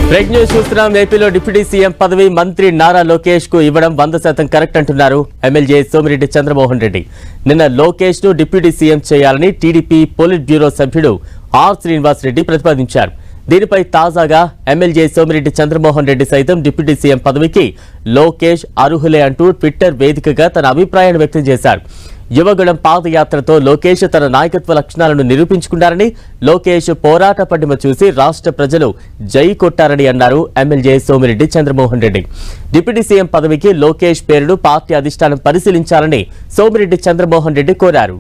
Break news చూస్తున్నాం. ఏపీలో deputy CM పదవి మంత్రి నారా లోకేష్ కు ఇవ్వడం 100% కరెక్ట్ అంటున్నారు ఎమ్మెల్యే సోమిరెడ్డి చంద్రమోహన్ రెడ్డి. నిన్న లోకేష్ ను డిప్యూటీ సీఎం చేయాలని టీడీపీ పోలిట్ బ్యూరో సభ్యుడు ఆర్ శ్రీనివాస్ రెడ్డి ప్రతిపాదించారు. దీనిపై తాజాగా ఎమ్మెల్యే సోమిరెడ్డి చంద్రమోహన్ రెడ్డి సైతం డిప్యూటీ సీఎం పదవికి లోకేష్ అర్హులే అంటూ ట్విట్టర్ వేదికగా తన అభిప్రాయాన్ని వ్యక్తం చేశారు. యువగళం పాదయాత్రతో లోకేష్ తన నాయకత్వ లక్షణాలను నిరూపించుకున్నారని, లోకేష్ పోరాట పటిమ చూసి రాష్ట్ర ప్రజలు జై కొట్టారని అన్నారు MLA Somireddy Chandramohan Reddy. Deputy CM పదవికి లోకేష్ పేరును పార్టీ అధిష్టానం పరిశీలించాలని సోమిరెడ్డి చంద్రమోహన్ రెడ్డి కోరారు.